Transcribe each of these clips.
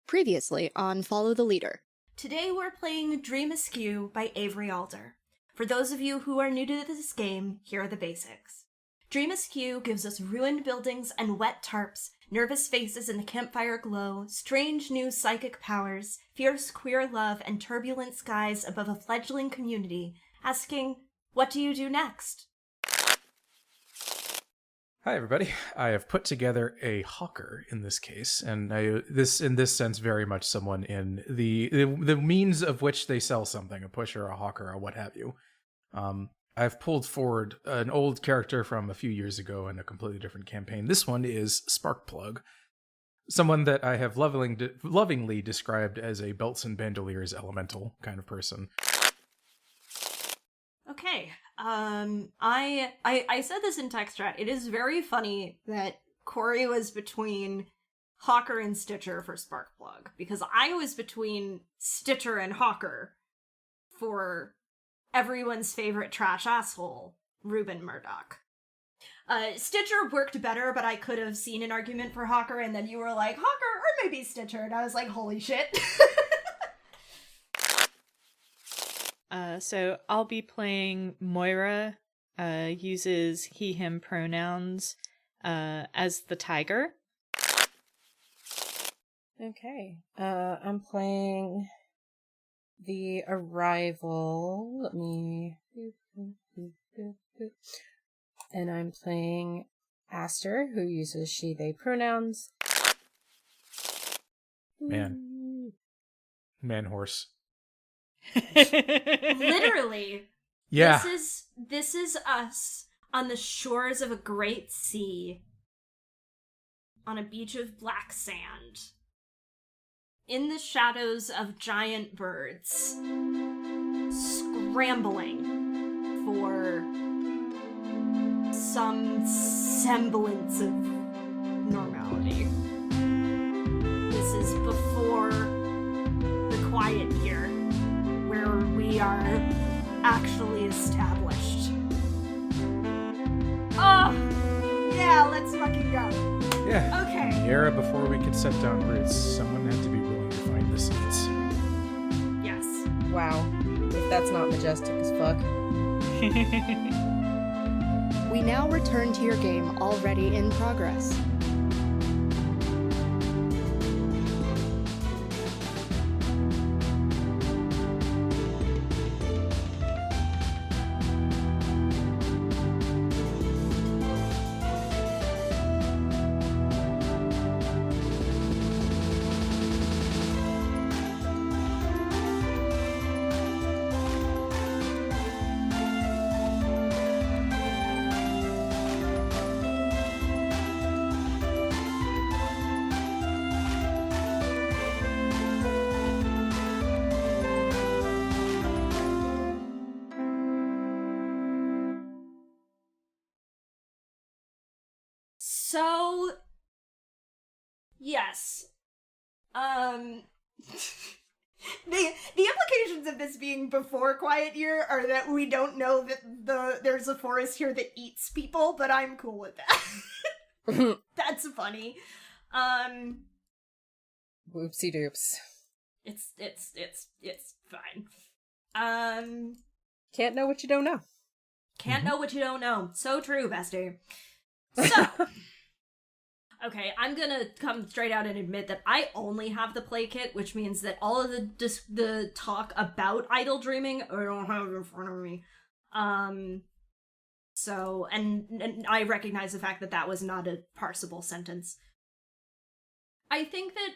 Previously on Follow the Leader. Today we're playing Dream Askew by Avery Alder. For those of you who are new to this game, here are the basics. Dream Askew gives us ruined buildings and wet tarps, nervous faces in the campfire glow, strange new psychic powers, fierce queer love, and turbulent skies above a fledgling community, asking, what do you do next? Hi, everybody. I have put together a hawker in this case, and in this sense, very much someone in the means of which they sell something, a pusher, a hawker, or what have you. I've pulled forward an old character from a few years ago in a completely different campaign. This one is Sparkplug, someone that I have lovingly described as a belts and bandoliers elemental kind of person. Okay. I said this in text chat. It is very funny that Cory was between Hawker and Stitcher for Sparkplug, because I was between Stitcher and Hawker for everyone's favorite trash asshole, Reuben Murdoch. Stitcher worked better, but I could have seen an argument for Hawker, and then you were like, Hawker or maybe Stitcher, and I was like, holy shit. So I'll be playing Moira, uses he, him pronouns, as the tiger. Okay, I'm playing the Arrival, and I'm playing Aster, who uses she, they pronouns. Man horse. Literally. Yeah. This is us on the shores of a great sea, on a beach of black sand, in the shadows of giant birds, scrambling for some semblance of normality. This is before the quiet year, where we are actually established. Oh, yeah, let's fucking go. Yeah. Okay. The era before we could set down roots, someone had to be willing to find the seeds. Yes. Wow, if that's not majestic as fuck. We now return to your game already in progress. So, yes. The implications of this being before Quiet Year are that we don't know that there's a forest here that eats people, but I'm cool with that. That's funny. Whoopsie doops. It's fine. Can't know what you don't know. Can't know what you don't know. So true, bestie. So, okay, I'm gonna come straight out and admit that I only have the play kit, which means that all of the talk about idle dreaming I don't have in front of me. So, and I recognize the fact that that was not a parsable sentence. I think that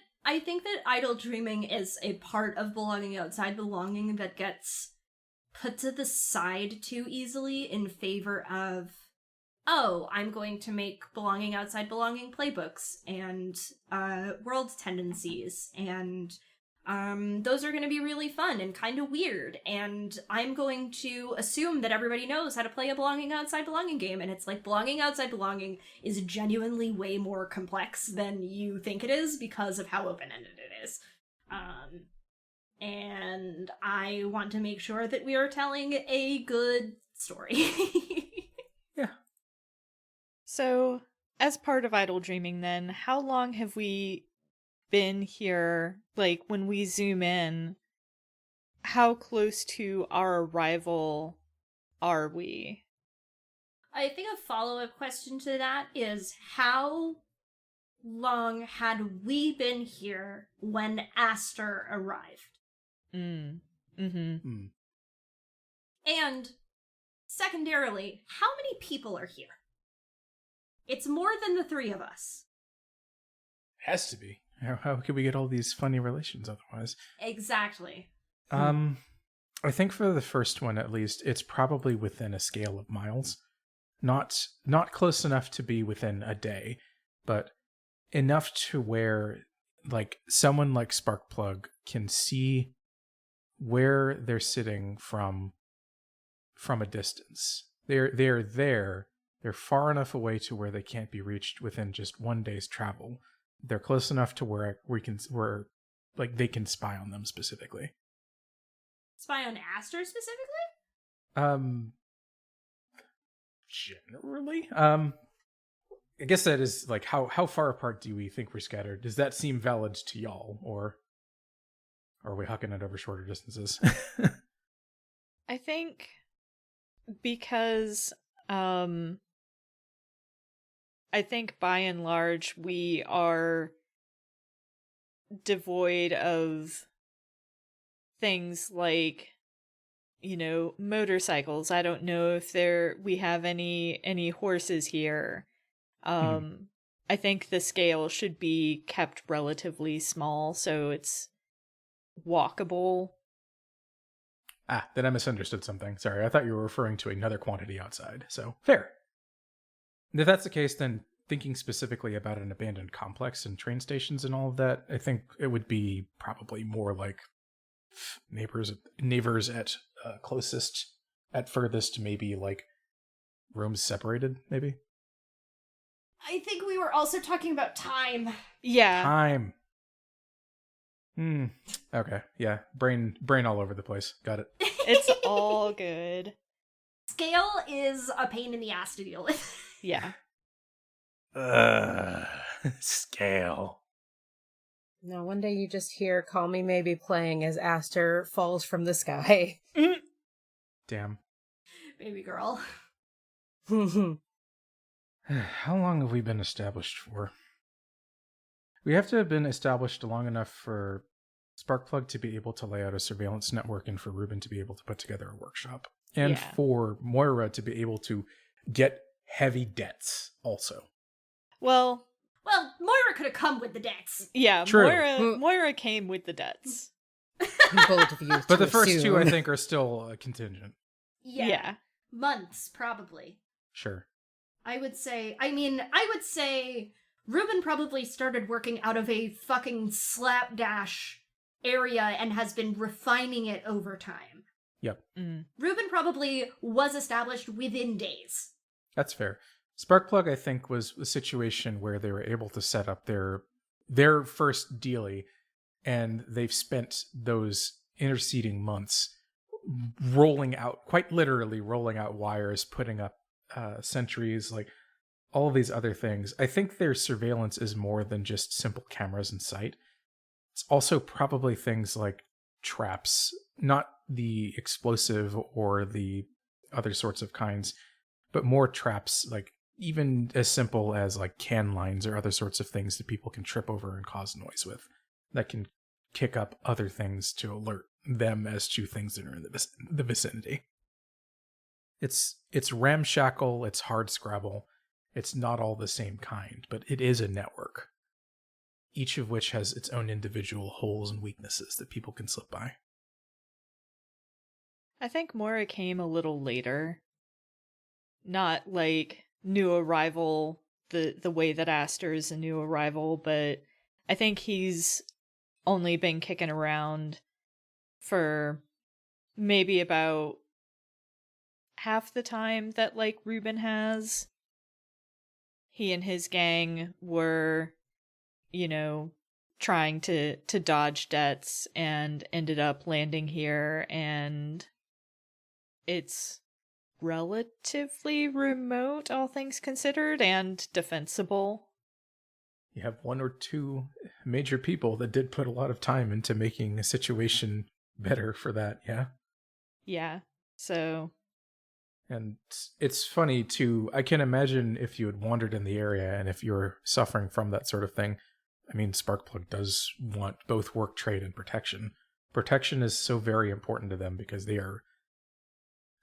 idle dreaming is a part of belonging outside belonging that gets put to the side too easily in favor of, oh, I'm going to make belonging outside belonging playbooks and world tendencies, and those are going to be really fun and kind of weird, and I'm going to assume that everybody knows how to play a belonging outside belonging game, and it's like belonging outside belonging is genuinely way more complex than you think it is because of how open-ended it is. And I want to make sure that we are telling a good story. Yeah. So, as part of Idle Dreaming then, how long have we been here, like when we zoom in, how close to our arrival are we? I think a follow-up question to that is, how long had we been here when Aster arrived? Hmm. And secondarily, how many people are here? It's more than the three of us. Has to be. How could we get all these funny relations otherwise? Exactly. I think for the first one at least, it's probably within a scale of miles. Not close enough to be within a day, but enough to where like someone like Sparkplug can see where they're sitting from a distance. They're there. They're far enough away to where they can't be reached within just one day's travel. They're close enough to where they can spy on them specifically. Spy on Aster specifically? Generally, I guess that is like how far apart do we think we're scattered? Does that seem valid to y'all, or are we hucking it over shorter distances? I think because I think by and large we are devoid of things like, you know, motorcycles. I don't know if we have any horses here. I think the scale should be kept relatively small so it's walkable. Then I misunderstood something. Sorry, I thought you were referring to another quantity outside. So, fair. If that's the case, then thinking specifically about an abandoned complex and train stations and all of that, I think it would be probably more like neighbors at closest, at furthest, maybe like rooms separated, maybe. I think we were also talking about time. Yeah. Time. Okay. Yeah. Brain all over the place. Got it. It's all good. Scale is a pain in the ass to deal with. Yeah. Scale. No, one day you just hear Call Me Maybe playing as Aster falls from the sky. Damn. Baby girl. How long have we been established for? We have to have been established long enough for Sparkplug to be able to lay out a surveillance network and for Ruben to be able to put together a workshop. And Yeah. for Moira to be able to get heavy debts also. Well, Moira could have come with the debts. yeah, True. Moira came with the debts. Bold of you But to the first two, I assume. think, are still contingent. Yeah. Months, probably. Sure. I would say Ruben probably started working out of a fucking slapdash area and has been refining it over time. Yep. Ruben probably was established within days. That's fair. Sparkplug, I think, was a situation where they were able to set up their first dealie, and they've spent those interceding months quite literally rolling out wires, putting up sentries, like all of these other things. I think their surveillance is more than just simple cameras in sight. It's also probably things like traps, not the explosive or the other sorts of kinds, but more traps, like even as simple as like can lines or other sorts of things that people can trip over and cause noise with, that can kick up other things to alert them as to things that are in the vicinity. It's ramshackle, it's hard scrabble, it's not all the same kind, but it is a network, each of which has its own individual holes and weaknesses that people can slip by. I think Moira came a little later. Not like new arrival the way that Aster is a new arrival, but I think he's only been kicking around for maybe about half the time that like Ruben has. He and his gang were, you know, trying to dodge debts and ended up landing here, and it's relatively remote, all things considered, and defensible. you have one or two major people that did put a lot of time into making a situation better for that, yeah? Yeah. So And it's funny, too. I can imagine if you had wandered in the area and if you're suffering from that sort of thing. I mean, Sparkplug does want both work, trade, and protection. Protection is so very important to them because they are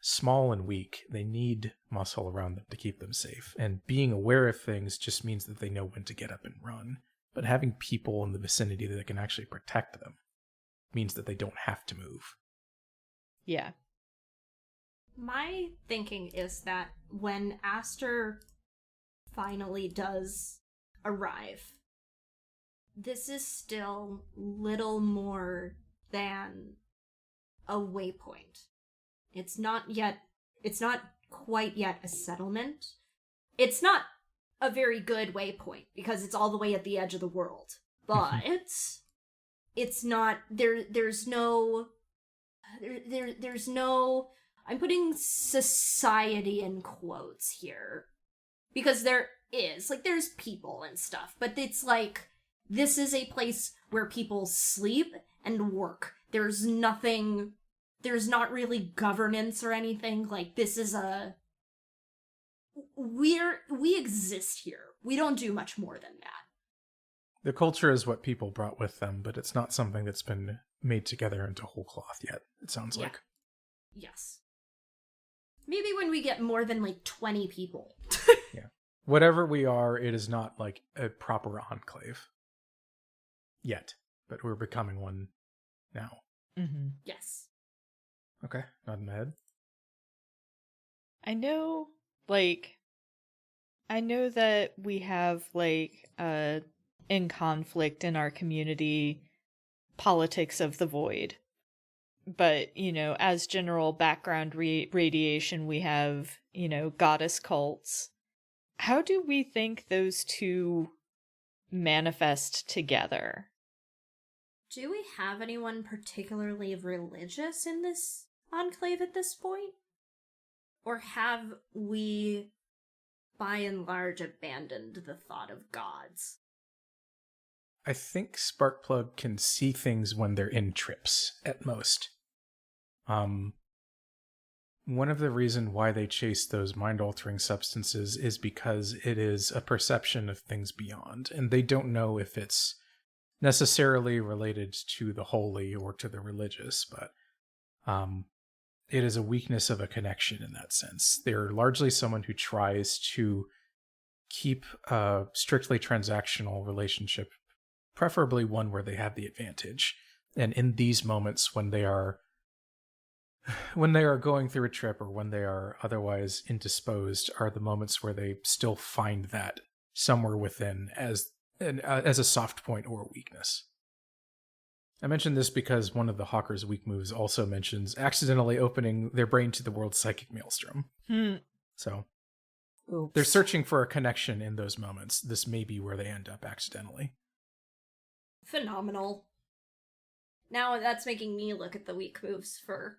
small and weak. They need muscle around them to keep them safe. And being aware of things just means that they know when to get up and run. But having people in the vicinity that can actually protect them means that they don't have to move. yeah. My thinking is that when Aster finally does arrive, this is still little more than a waypoint. It's not quite yet a settlement. It's not a very good waypoint because it's all the way at the edge of the world. But it's not there's no I'm putting society in quotes here because there's people and stuff, but it's like this is a place where people sleep and work. There's not really governance or anything. Like this is we exist here. We don't do much more than that. The culture is what people brought with them, but it's not something that's been made together into whole cloth yet, it sounds like. Yes. Maybe when we get more than 20 people. Yeah. Whatever we are, it is not like a proper enclave. Yet. But we're becoming one now. Mm-hmm. Yes. Okay, nodding my head. I know that we have, in conflict in our community, politics of the void. But, as general background radiation, we have, goddess cults. How do we think those two manifest together? Do we have anyone particularly religious in this enclave at this point? Or have we, by and large, abandoned the thought of gods? I think Sparkplug can see things when they're in trips, at most. One of the reasons why they chase those mind-altering substances is because it is a perception of things beyond, and they don't know if it's necessarily related to the holy or to the religious, but it is a weakness of a connection in that sense. They're largely someone who tries to keep a strictly transactional relationship, preferably one where they have the advantage. And in these moments when they are going through a trip or when they are otherwise indisposed are the moments where they still find that somewhere within as a soft point or a weakness. I mention this because one of the Hawker's weak moves also mentions accidentally opening their brain to the world's psychic maelstrom. So Oops. They're searching for a connection in those moments. This may be where they end up accidentally. Phenomenal. Now that's making me look at the weak moves for...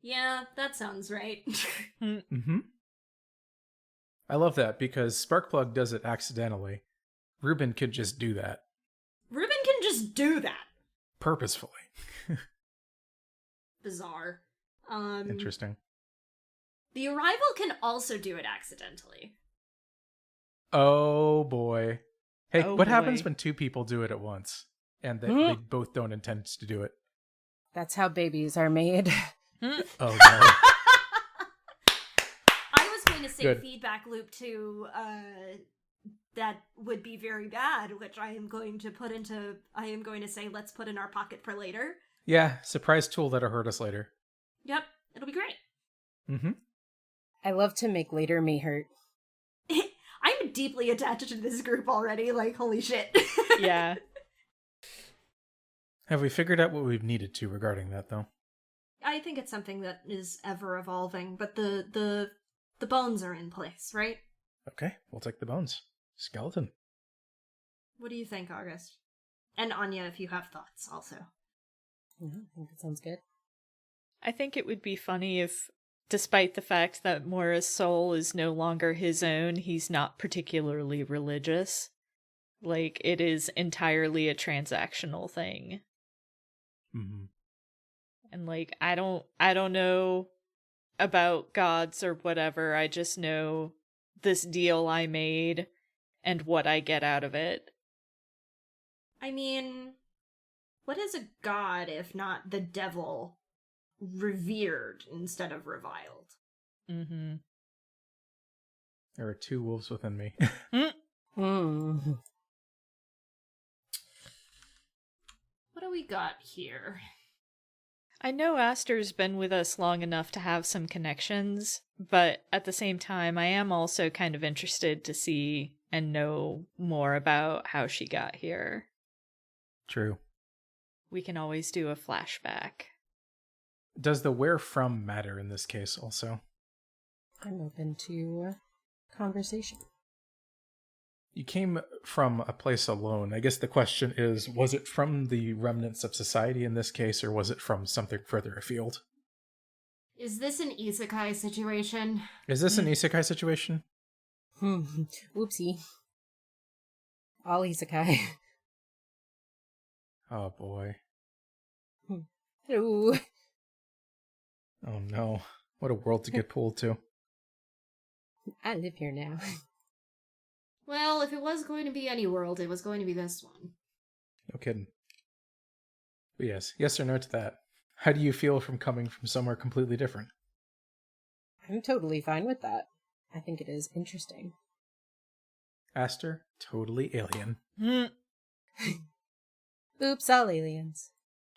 Yeah, that sounds right. Mm-hmm. I love that because Sparkplug does it accidentally. Ruben could just do that. Ruben can just do that. Purposefully. Bizarre. Interesting. The Arrival can also do it accidentally. Oh boy. Hey, Oh what boy. happens when two people do it at once? And they both don't intend to do it? That's how babies are made. Oh no. I was going to say Good. feedback loop to that would be very bad, which I am going to say let's put in our pocket for later. Yeah, surprise tool that'll hurt us later. Yep, it'll be great. Mm-hmm. I love to make later me hurt. I'm deeply attached to this group already, holy shit. Yeah. Have we figured out what we've needed to regarding that, though? I think it's something that is ever evolving, but the bones are in place, right? Okay, we'll take the bones. Skeleton. What do you think, August? And Annya, if you have thoughts, also. I think that sounds good. I think it would be funny if, despite the fact that Mora's soul is no longer his own, he's not particularly religious. Like, it is entirely a transactional thing. Mm-hmm. And like, I don't know about gods or whatever. I just know this deal I made and what I get out of it. I mean, what is a god if not the devil revered instead of reviled? Mm-hmm. There are two wolves within me. Mm. What do we got here? I know Aster's been with us long enough to have some connections, but at the same time, I am also kind of interested to see and know more about how she got here. True. We can always do a flashback. Does the where from matter in this case also? I'm open to conversation. You came from a place alone. I guess the question is, was it from the remnants of society in this case, or was it from something further afield? Is this an isekai situation? Is this an isekai situation? Whoopsie. All isekai. Oh boy. Ooh. Oh no. What a world to get pulled to. I live here now. Well, if it was going to be any world, it was going to be this one. No kidding. But yes or no to that. How do you feel from coming from somewhere completely different? I'm totally fine with that. I think it is interesting. Aster, totally alien. Oops, all aliens.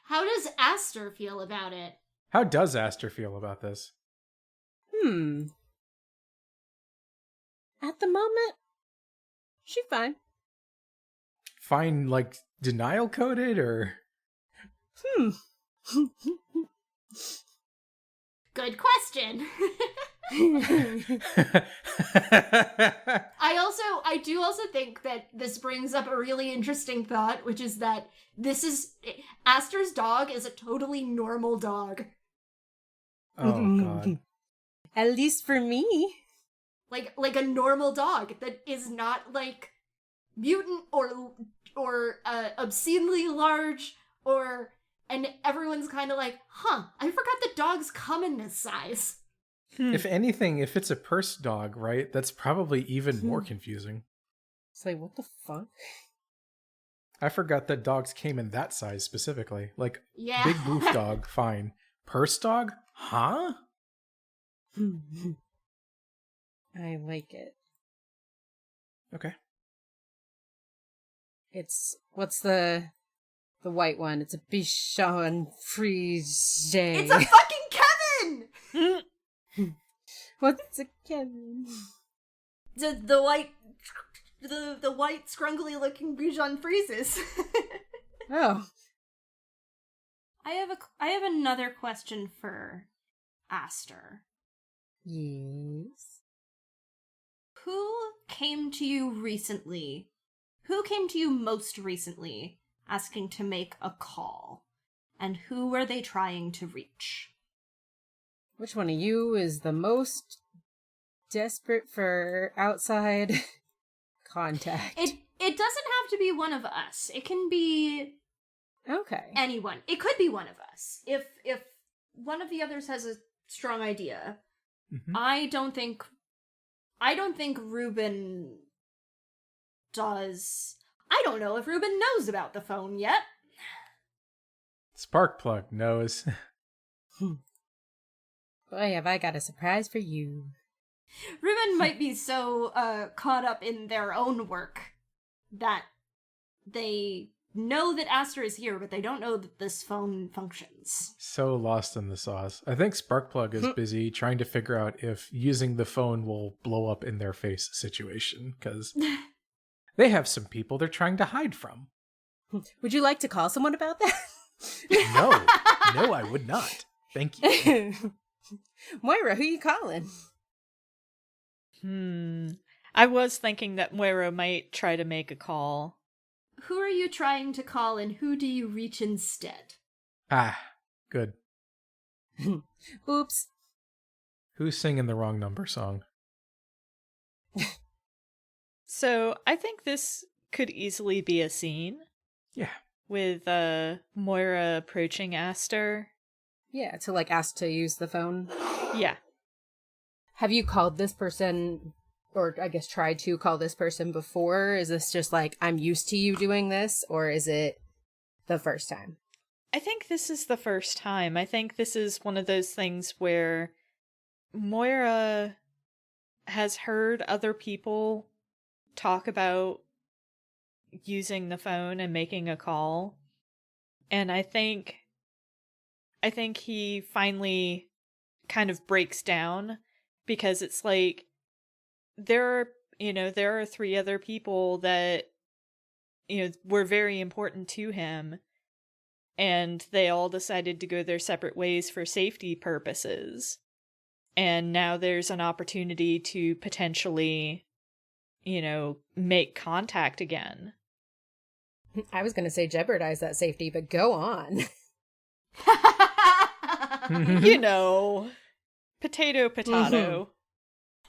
How does Aster feel about it? How does Aster feel about this? At the moment, she's fine. Fine, like, denial coded, or? Good question. I do also think that this brings up a really interesting thought, which is that Aster's dog is a totally normal dog. Oh, God. At least for me. Like a normal dog that is not like mutant or obscenely large and everyone's kind of like, I forgot that dogs come in this size. If anything, if it's a purse dog, right, that's probably even more confusing. It's like, what the fuck? I forgot that dogs came in that size specifically. Like, Yeah. big boof dog, fine. Purse dog? Huh? I like it. Okay. What's the white one? It's a Bichon Frise. It's a fucking Kevin! What's a Kevin? The white scrungly looking Bichon freezes. Oh. I have another question for Aster. Yes. Who came to you most recently asking to make a call? And who were they trying to reach? Which one of you is the most desperate for outside contact? It doesn't have to be one of us. It can be Okay. anyone. It could be one of us. If one of the others has a strong idea. Mm-hmm. I don't think Ruben does. I don't know if Ruben knows about the phone yet. Sparkplug knows. Boy, have I got a surprise for you. Ruben might be so caught up in their own work that they know that Aster is here, but they don't know that this phone functions. So lost in the sauce. I think Sparkplug is busy trying to figure out if using the phone will blow up in their face situation, because they have some people they're trying to hide from. Would you like to call someone about that? No, I would not. Thank you. Moira, who you calling? I was thinking that Moira might try to make a call. Who are you trying to call and who do you reach instead? Ah, good. Oops. Who's singing the wrong number song? So I think this could easily be a scene. Yeah. With Moira approaching Aster. Yeah, to like ask to use the phone. Yeah. Have you called this person, or I guess tried to call this person before? Is this just like, I'm used to you doing this, or is it the first time? I think this is the first time. I think this is one of those things where Moira has heard other people talk about using the phone and making a call. And I think he finally kind of breaks down, because it's like there are 3 other people that were very important to him, and they all decided to go their separate ways for safety purposes. And now there's an opportunity to potentially make contact again. I was going to say jeopardize that safety, but go on. Potato, potato.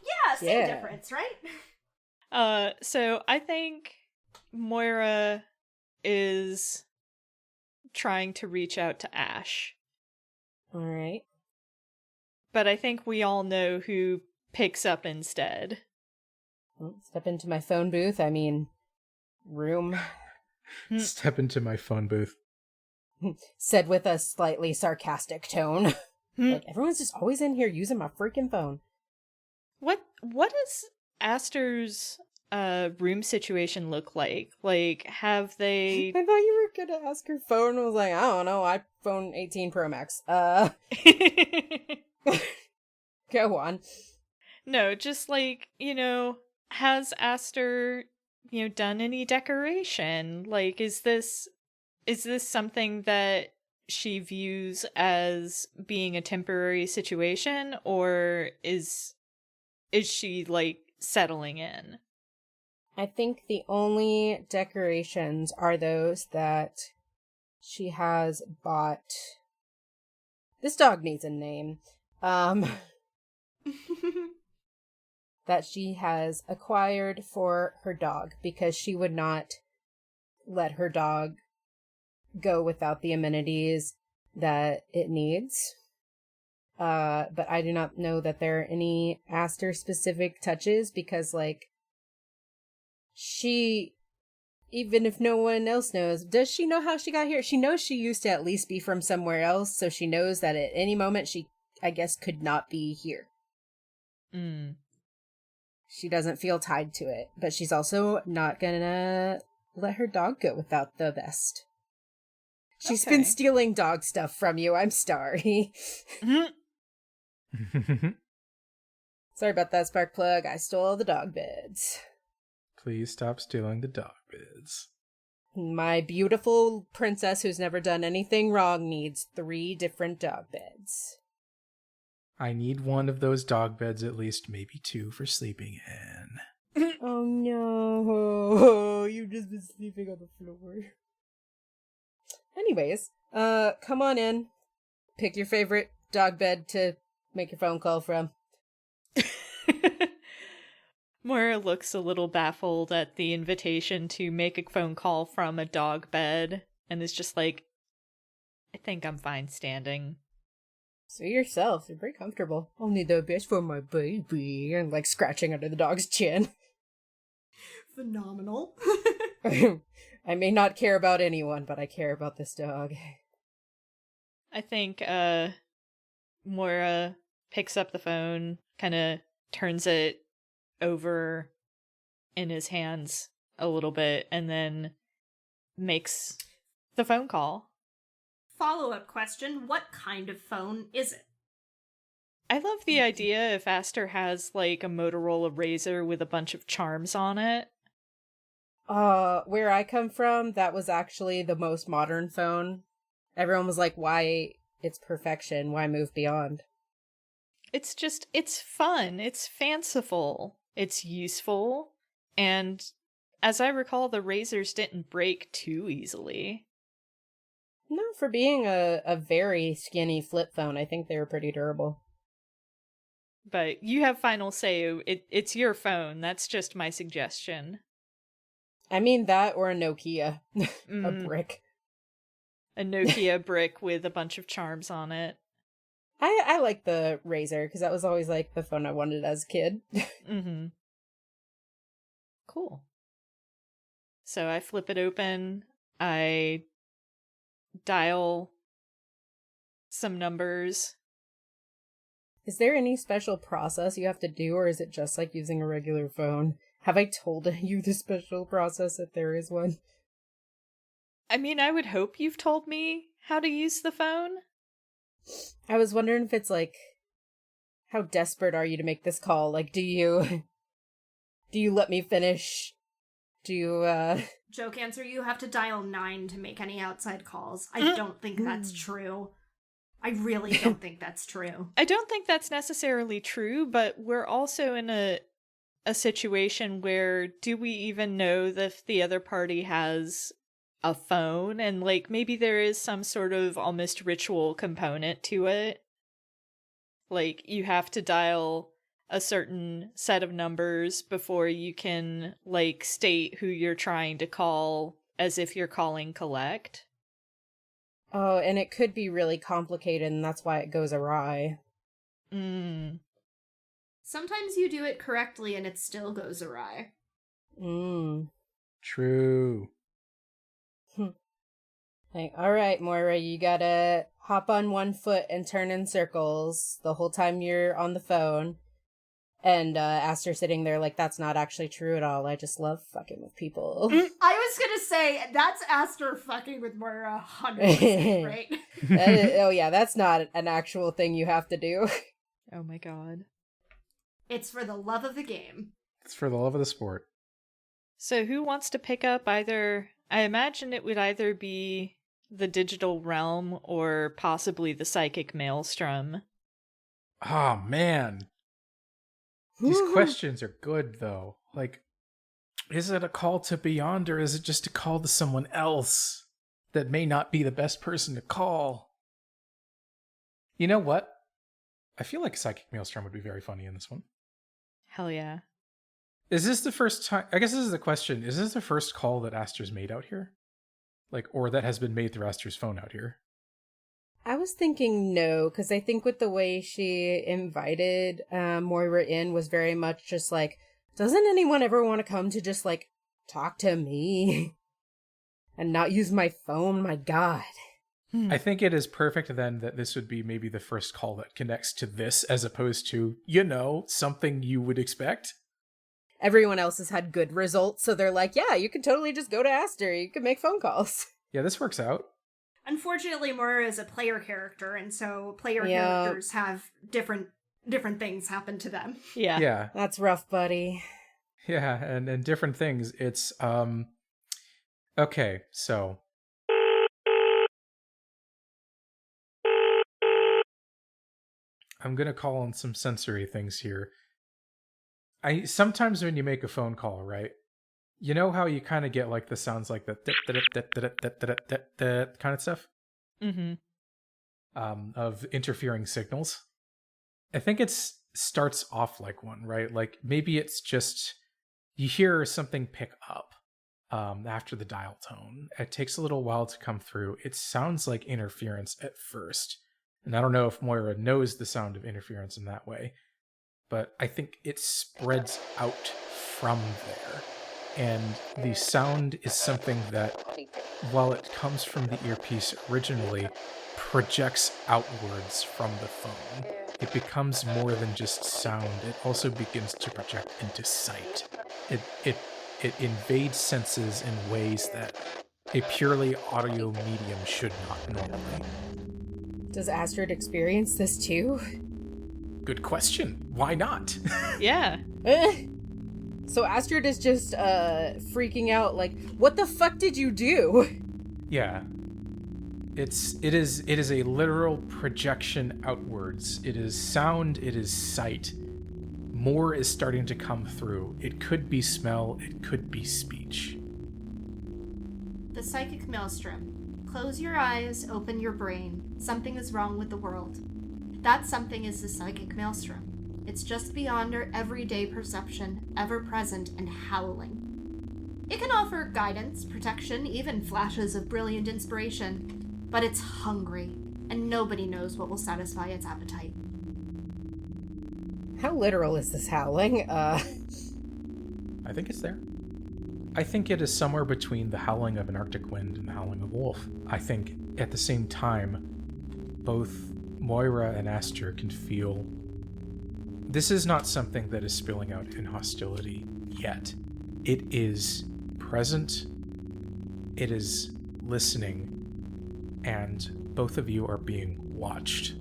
Yeah, same difference, right? So I think Moira is trying to reach out to Ash. All right. But I think we all know who picks up instead. Step into my phone booth. I mean, room. Step into my phone booth. Said with a slightly sarcastic tone. Like, everyone's just always in here using my freaking phone. What does Aster's room situation look like? Like, have they... I thought you were gonna ask her phone. I was like, I don't know, iPhone 18 Pro Max. Go on. No, just like, has Aster, done any decoration? Like, is this something that she views as being a temporary situation, or is she like settling in? I think the only decorations are those that she has bought. This dog needs a name. That she has acquired for her dog, because she would not let her dog go without the amenities that it needs. But I do not know that there are any Aster specific touches, because like, she, even if no one else knows, does she know how she got here? She knows she used to at least be from somewhere else, so she knows that at any moment she, I guess, could not be here. She doesn't feel tied to it, but she's also not gonna let her dog go without the vest. She's been stealing dog stuff from you, I'm sorry. Sorry about that, Sparkplug. I stole the dog beds. Please stop stealing the dog beds. My beautiful princess who's never done anything wrong needs 3 different dog beds. I need one of those dog beds, at least maybe 2 for sleeping in. Oh no, you've just been sleeping on the floor. Anyways, come on in. Pick your favorite dog bed to make your phone call from. Moira looks a little baffled at the invitation to make a phone call from a dog bed, and is just like, I think I'm fine standing. See yourself, you're very comfortable. Only the best for my baby. And like scratching under the dog's chin. Phenomenal. I may not care about anyone, but I care about this dog. I think Moira picks up the phone, kind of turns it over in his hands a little bit, and then makes the phone call. Follow-up question, what kind of phone is it? I love the idea if Aster has like a Motorola Razr with a bunch of charms on it. Where I come from, that was actually the most modern phone. Everyone was like, why it's perfection, why move beyond? It's fun, it's fanciful, it's useful, and as I recall, the Razrs didn't break too easily. No, for being a very skinny flip phone, I think they were pretty durable. But you have final say, it's your phone, that's just my suggestion. I mean that or a Nokia. A Mm, brick. a Nokia brick with a bunch of charms on it. I like the Razor, because that was always, like, the phone I wanted as a kid. Mm-hmm. Cool. So I flip it open. I dial some numbers. Is there any special process you have to do, or is it just like using a regular phone? Have I told you the special process if there is one? I mean, I would hope you've told me how to use the phone. I was wondering if it's like, how desperate are you to make this call? Like, do you let me finish? Do you, Joke answer, you have to dial 9 to make any outside calls. I don't think that's true. I really don't think that's true. I don't think that's necessarily true, but we're also in a situation where do we even know that the other party has a phone? And, like, maybe there is some sort of almost ritual component to it. Like, you have to dial a certain set of numbers before you can, like, state who you're trying to call as if you're calling collect. Oh, and it could be really complicated, and that's why it goes awry. Sometimes you do it correctly and it still goes awry. True. Like, all right, Moira, you gotta hop on one foot and turn in circles the whole time you're on the phone. And Aster sitting there like, that's not actually true at all. I just love fucking with people. I was gonna say, that's Aster fucking with Moira 100%, right? Oh yeah, that's not an actual thing you have to do. Oh my god. It's for the love of the game. It's for the love of the sport. So who wants to pick up either... I imagine it would either be the digital realm or possibly the psychic maelstrom. Oh, man. These questions are good, though. Like, is it a call to beyond, or is it just a call to someone else that may not be the best person to call? You know what? I feel like Psychic Maelstrom would be very funny in this one. Hell yeah. Is this the first time? I guess this is the question. Is this the first call that Aster's made out here? Like, or that has been made through Aster's phone out here? I was thinking no, because I think with the way she invited Moira in was very much just like, doesn't anyone ever want to come to just, like, talk to me? And not use my phone? My god. I think it is perfect then that this would be maybe the first call that connects to this as opposed to, you know, something you would expect. Everyone else has had good results, so they're like, yeah, you can totally just go to Aster. You can make phone calls. Yeah, this works out. Unfortunately, Moira is a player character, and so player characters have different things happen to them. Yeah. Yeah. That's rough, buddy. Yeah, and different things. It's, okay, so. I'm gonna call on some sensory things here. Sometimes when you make a phone call, right? You know how you kind of get like the sounds like the kind of stuff? Mm-hmm. Of interfering signals. I think it starts off like one, right? Like maybe it's just you hear something pick up after the dial tone. It takes a little while to come through. It sounds like interference at first. And I don't know if Moira knows the sound of interference in that way, but I think it spreads out from there. And the sound is something that, while it comes from the earpiece originally, projects outwards from the phone. It becomes more than just sound. It also begins to project into sight. It invades senses in ways that a purely audio medium should not normally. Does Astrid experience this too? Good question. Why not? Yeah. So Astrid is just freaking out like, what the fuck did you do? Yeah. It is a literal projection outwards. It is sound, it is sight. More is starting to come through. It could be smell, it could be speech. The psychic maelstrom. Close your eyes, open your brain. Something is wrong with the world. That something is the psychic maelstrom. It's just beyond our everyday perception, ever present and howling. It can offer guidance, protection, even flashes of brilliant inspiration. But it's hungry, and nobody knows what will satisfy its appetite. How literal is this howling? I think it's there. I think it is somewhere between the howling of an Arctic wind and the howling of a wolf. I think at the same time, both Moira and Aster can feel this is not something that is spilling out in hostility yet. It is present, it is listening, and both of you are being watched.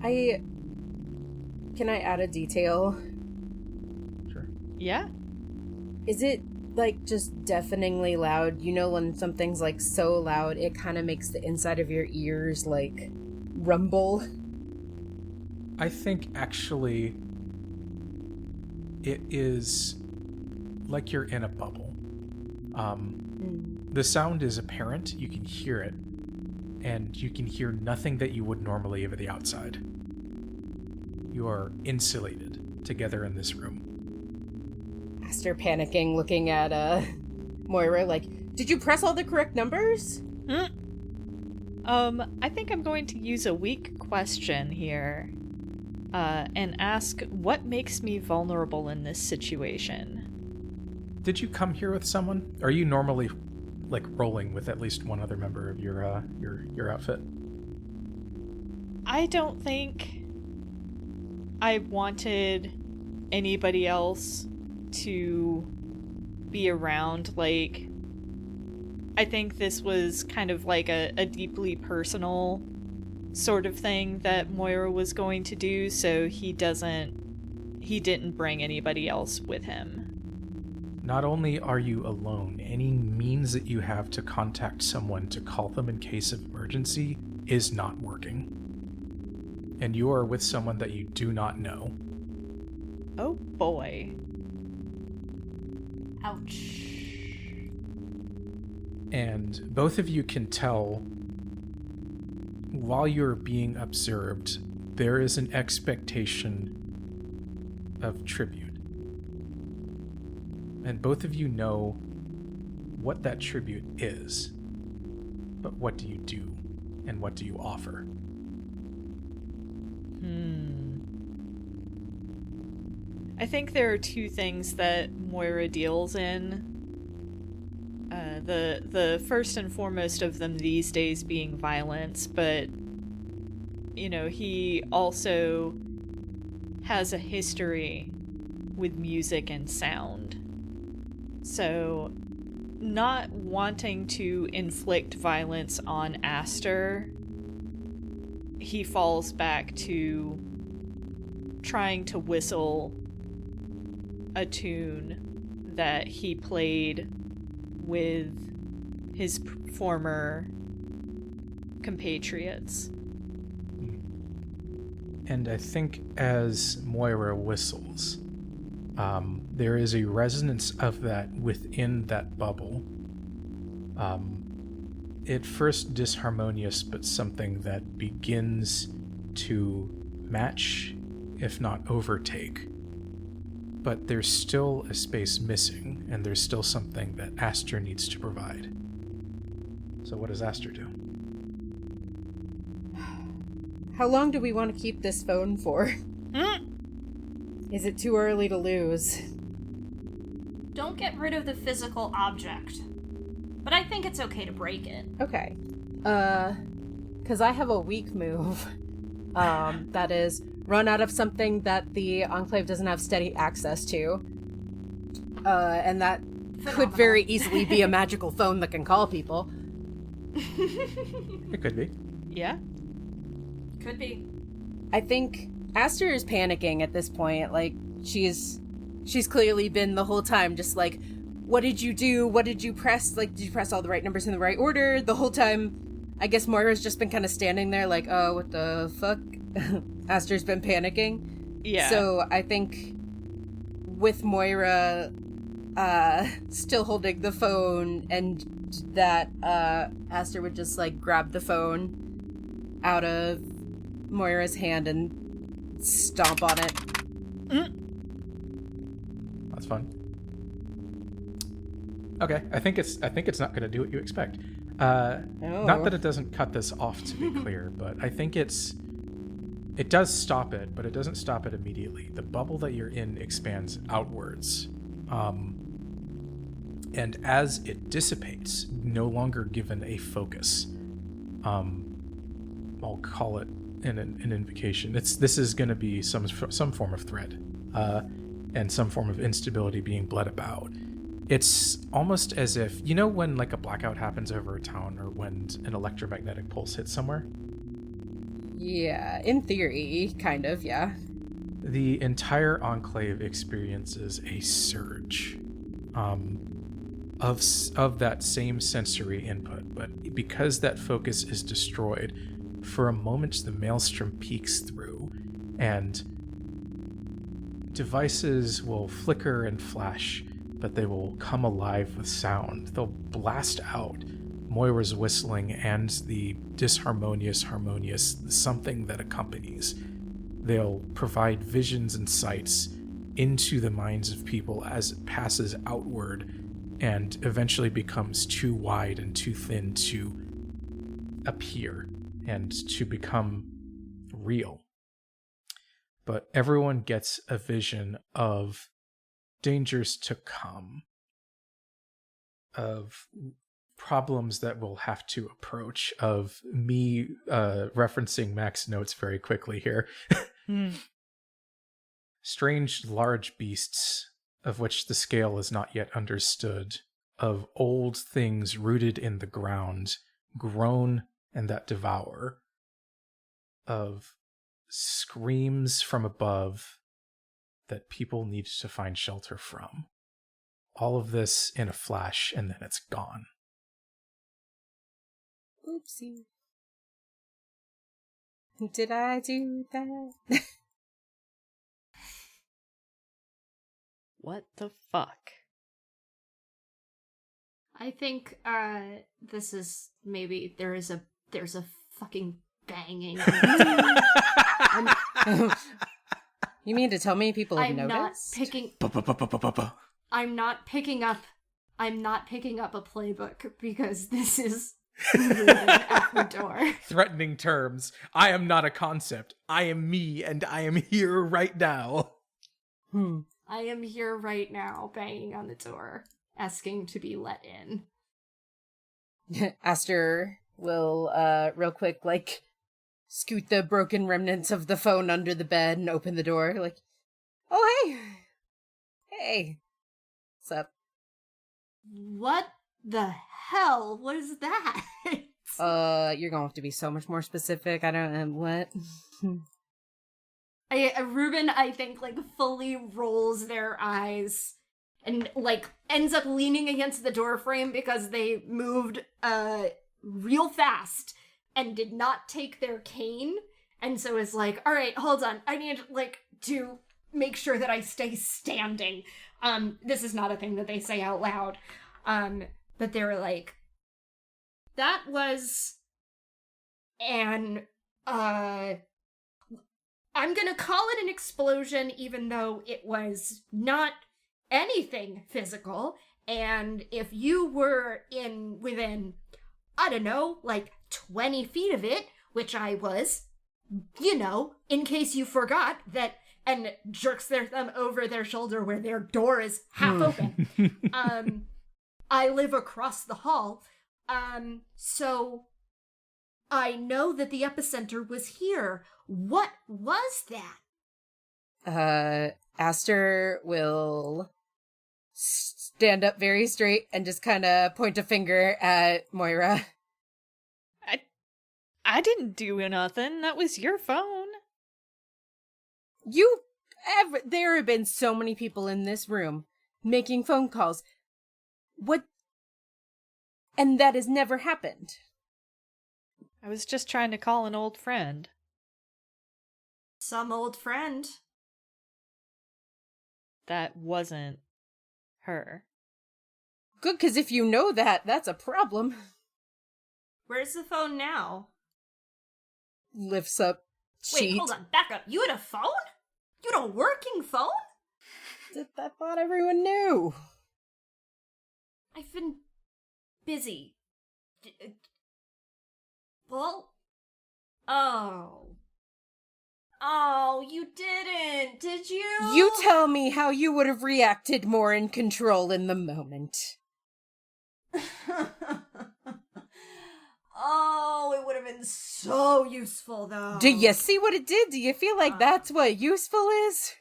Can I add a detail? Sure. Yeah? Is it, like, just deafeningly loud? You know when something's, like, so loud, it kind of makes the inside of your ears, like, rumble? I think, actually, it is like you're in a bubble. The sound is apparent, you can hear it, and you can hear nothing that you would normally over the outside. You are insulated together in this room. Aster panicking, looking at Moira like, did you press all the correct numbers? I think I'm going to use a weak question here and ask what makes me vulnerable in this situation. Did you come here with someone? Are you normally like rolling with at least one other member of your outfit? I don't think I wanted anybody else to be around. Like, I think this was kind of like a deeply personal sort of thing that Moira was going to do, so he didn't bring anybody else with him. Not only are you alone, any means that you have to contact someone to call them in case of emergency is not working. And you are with someone that you do not know. Oh boy. Ouch. And both of you can tell, while you're being observed, there is an expectation of tribute. And both of you know what that tribute is. But what do you do? And what do you offer? I think there are two things that Moira deals in. The first and foremost of them these days being violence, but, you know, he also has a history with music and sound. So, not wanting to inflict violence on Aster, he falls back to trying to whistle a tune that he played with his former compatriots. And I think as Moira whistles, there is a resonance of that within that bubble. At first disharmonious, but something that begins to match, if not overtake. But there's still a space missing, and there's still something that Aster needs to provide. So what does Aster do? How long do we want to keep this phone for? Is it too early to lose? Don't get rid of the physical object. But I think it's okay to break it. Okay. Because I have a weak move. That is, run out of something that the Enclave doesn't have steady access to. And that could very easily be a magical phone that can call people. It could be. Yeah? Could be. I think Aster is panicking at this point. Like, she's clearly been the whole time just like, what did you do? What did you press? Like, did you press all the right numbers in the right order? The whole time, I guess Moira's just been kind of standing there like, oh, what the fuck? Aster's been panicking. Yeah. So I think with Moira still holding the phone, and that Aster would just like grab the phone out of Moira's hand and stomp on it. That's fun. Okay, I think it's not going to do what you expect. Not that it doesn't cut this off, to be clear, but I think it does stop it, but it doesn't stop it immediately. The bubble that you're in expands outwards, and as it dissipates, no longer given a focus, I'll call it an invocation. This is going to be some form of threat, and some form of instability being bled about. It's almost as if, you know, when like a blackout happens over a town, or when an electromagnetic pulse hits somewhere? Yeah, in theory, kind of, yeah. The entire enclave experiences a surge of that same sensory input, but because that focus is destroyed, for a moment the maelstrom peeks through, and devices will flicker and flash, but they will come alive with sound. They'll blast out Moira's whistling and the disharmonious, harmonious something that accompanies. They'll provide visions and sights into the minds of people as it passes outward and eventually becomes too wide and too thin to appear and to become real. But everyone gets a vision of dangers to come, of problems that we'll have to approach, of me referencing Mac's notes very quickly here. Strange large beasts, of which the scale is not yet understood, of old things rooted in the ground, grown and that devour, of screams from above that people need to find shelter from. All of this in a flash, and then it's gone. Oopsie. Did I do that? What the fuck? I think this is maybe there's a fucking banging. You mean to tell me people have I'm noticed? I'm not picking up a playbook because this is moving at the door. Threatening terms. I am not a concept. I am me, and I am here right now. I am here right now, banging on the door, asking to be let in. Aster will, real quick, like, scoot the broken remnants of the phone under the bed and open the door, like, oh, hey! Hey! What's up? What the hell was that? You're gonna have to be so much more specific. I don't know, what? Ruben, I think, like, fully rolls their eyes and, like, ends up leaning against the door frame because they moved, real fast and did not take their cane, and so is like, all right, hold on, I need, like, to make sure that I stay standing. This is not a thing that they say out loud. But they were like, that was I'm gonna call it an explosion, even though it was not anything physical, and if you were within, I don't know, like 20 feet of it, which I was, you know, in case you forgot that, and jerks their thumb over their shoulder where their door is half open. I live across the hall, so I know that the epicenter was here. What was that? Aster will stand up very straight and just kind of point a finger at Moira. I didn't do nothing. That was your phone. There have been so many people in this room making phone calls. What? And that has never happened. I was just trying to call an old friend. Some old friend. That wasn't her. Good, because if you know that, that's a problem. Where's the phone now? Lifts up sheet. Wait, hold on, back up. You had a phone? You had a working phone? I thought everyone knew. I've been busy. Well? Oh. Oh, you didn't, did you? You tell me how you would have reacted more in control in the moment. Oh, it would have been so useful, though. Do you see what it did? Do you feel like that's what useful is?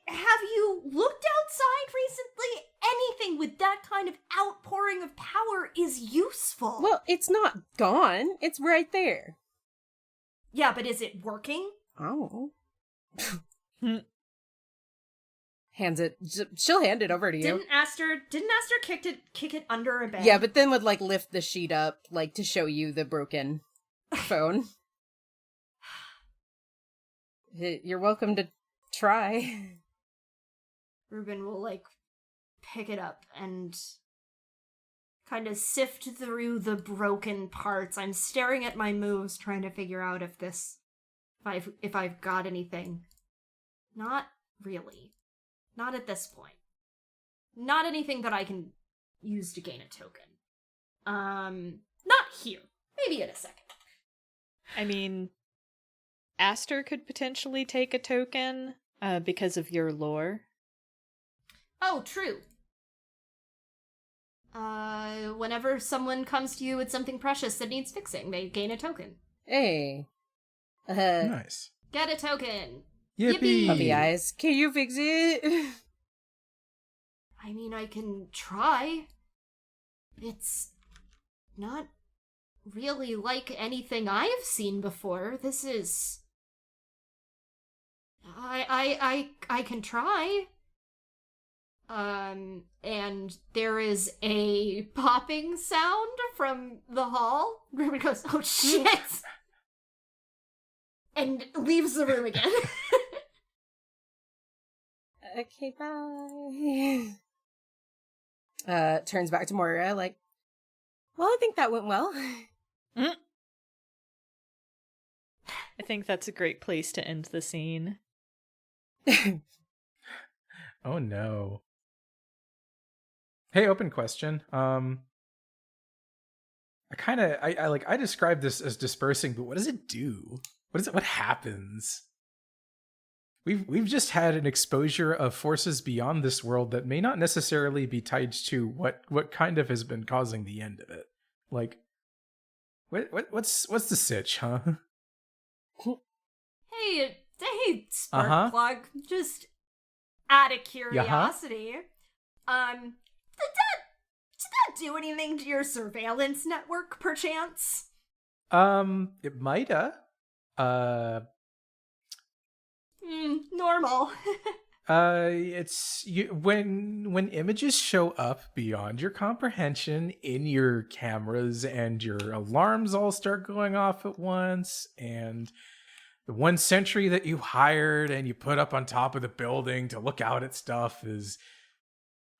Have you looked outside recently? Anything with that kind of outpouring of power is useful. Well, it's not gone. It's right there. Yeah, but is it working? Oh. Hands it. She'll hand it over to you. Didn't Aster kick it under a bed? Yeah, but then would, like, lift the sheet up, like, to show you the broken phone. You're welcome to try. Ruben will, like, pick it up and kind of sift through the broken parts. I'm staring at my moves, trying to figure out if I've got anything. Not really. Not at this point. Not anything that I can use to gain a token. Not here. Maybe in a second. I mean, Aster could potentially take a token because of your lore. Oh, true. Whenever someone comes to you with something precious that needs fixing, they gain a token. Hey. Nice. Get a token. Yippee! Puppy eyes. Can you fix it? I mean, I can try. It's not really like anything I've seen before. This is... I can try. And there is a popping sound from the hall. Ruben goes, oh shit! And leaves the room again. Okay, bye. Turns back to Moira, like, well, I think that went well. I think that's a great place to end the scene. Oh no. Hey, open question. I described this as dispersing, but what does it do? What happens? We've just had an exposure of forces beyond this world that may not necessarily be tied to what kind of has been causing the end of it. Like, what's the sitch, huh? Hey, Sparkplug, just out of curiosity, did that do anything to your surveillance network, perchance? It mighta. Normal. It's when images show up beyond your comprehension in your cameras and your alarms all start going off at once, and the one sentry that you hired and you put up on top of the building to look out at stuff is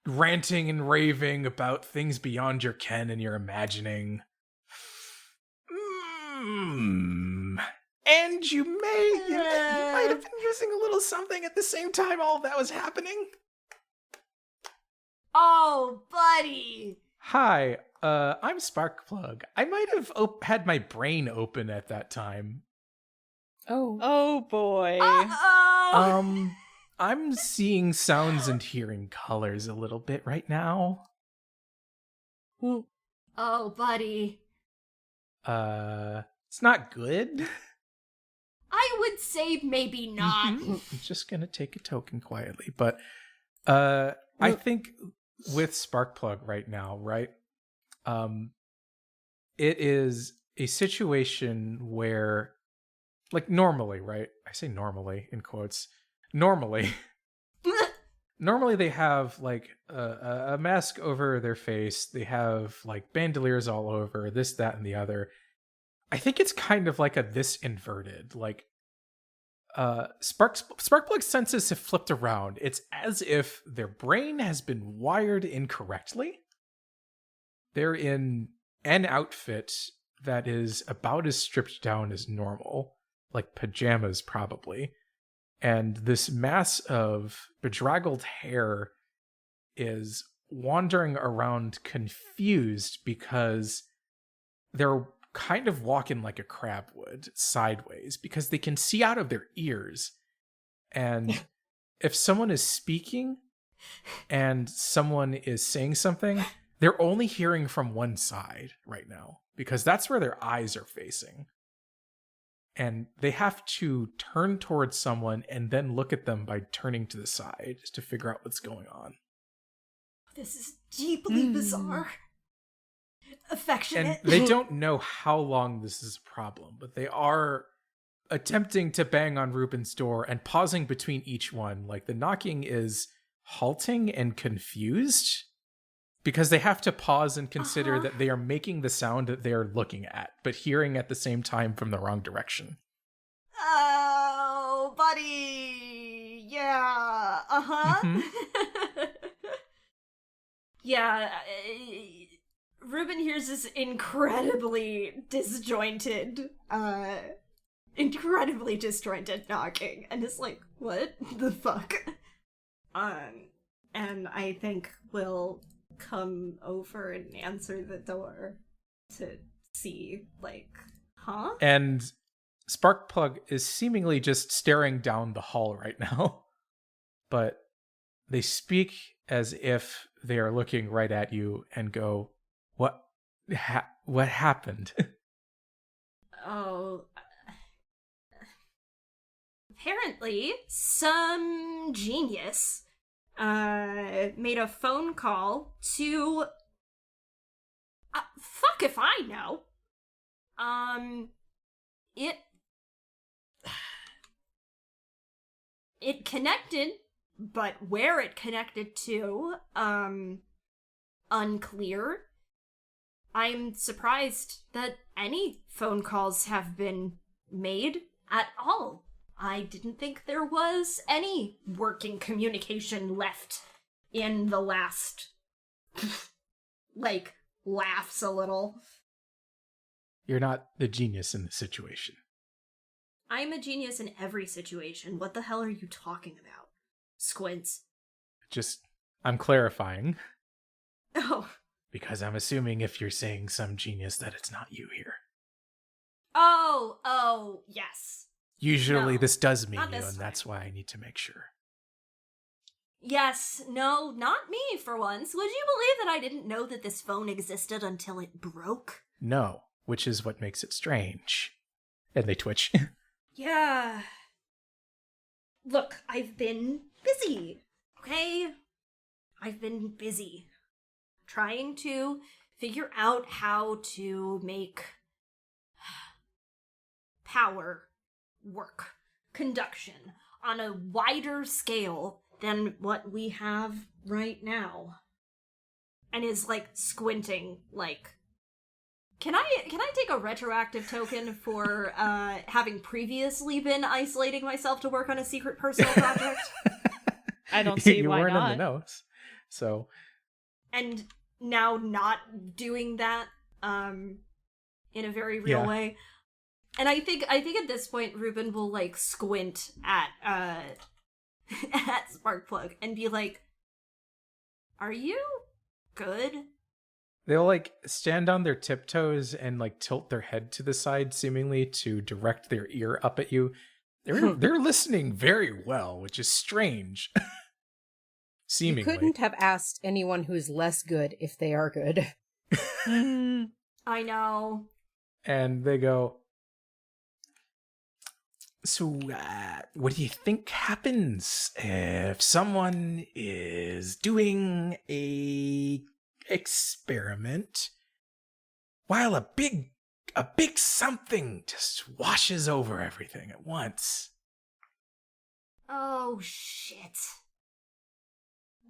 ranting and raving about things beyond your ken and your imagining. And you might have been using a little something at the same time all of that was happening. Oh, buddy. Hi, I'm Sparkplug. I might have had my brain open at that time. Oh boy. Uh-oh. I'm seeing sounds and hearing colors a little bit right now. Oh, buddy. It's not good. I would say maybe not. I'm just gonna take a token quietly, but I think with Sparkplug right now, right? It is a situation where, like, normally, right? I say normally in quotes. Normally they have like a mask over their face. They have like bandoliers all over, this, that, and the other. I think it's kind of like this inverted, like Sparkplug's senses have flipped around. It's as if their brain has been wired incorrectly. They're in an outfit that is about as stripped down as normal, like pajamas probably. and this mass of bedraggled hair is wandering around confused because they're kind of walking like a crab would, sideways, because they can see out of their ears. And if someone is speaking and someone is saying something, they're only hearing from one side right now, because that's where their eyes are facing. And they have to turn towards someone and then look at them by turning to the side to figure out what's going on. This is deeply bizarre. Affectionate. And they don't know how long this is a problem, but they are attempting to bang on Ruben's door and pausing between each one. Like, the knocking is halting and confused because they have to pause and consider that they are making the sound that they are looking at, but hearing at the same time from the wrong direction. Oh, buddy. Yeah. Mm-hmm. Yeah. Ruben hears this incredibly disjointed knocking and is like, what the fuck? And I think we'll come over and answer the door to see, like, huh? And Sparkplug is seemingly just staring down the hall right now. But they speak as if they are looking right at you and go, what happened? Oh, apparently some genius made a phone call to fuck if I know. It connected, but where it connected to, unclear. I'm surprised that any phone calls have been made at all. I didn't think there was any working communication left in the last... like, laughs a little. You're not the genius in the situation. I'm a genius in every situation. What the hell are you talking about? Squints. I'm clarifying. Oh. Because I'm assuming if you're saying some genius that it's not you here. Oh, yes. Usually No, this does mean not you, this and time. that's why I need to make sure. Yes, no, not me for once. Would you believe that I didn't know that this phone existed until it broke? No, which is what makes it strange. And they twitch. Yeah. Look, I've been busy, okay? I've been busy trying to figure out how to make power work, conduction, on a wider scale than what we have right now. And is, like, squinting, like... Can I take a retroactive token for having previously been isolating myself to work on a secret personal project? I don't see you why weren't not. in the notes, so... And now not doing that in a very real way. And I think at this point Ruben will, like, squint at at Sparkplug and be like, "Are you good?" They'll, like, stand on their tiptoes and, like, tilt their head to the side, seemingly to direct their ear up at you. They're listening very well, which is strange. Seemingly. You couldn't have asked anyone who's less good if they are good. I know. And they go, so, what do you think happens if someone is doing a experiment while a big something just washes over everything at once? Oh, shit.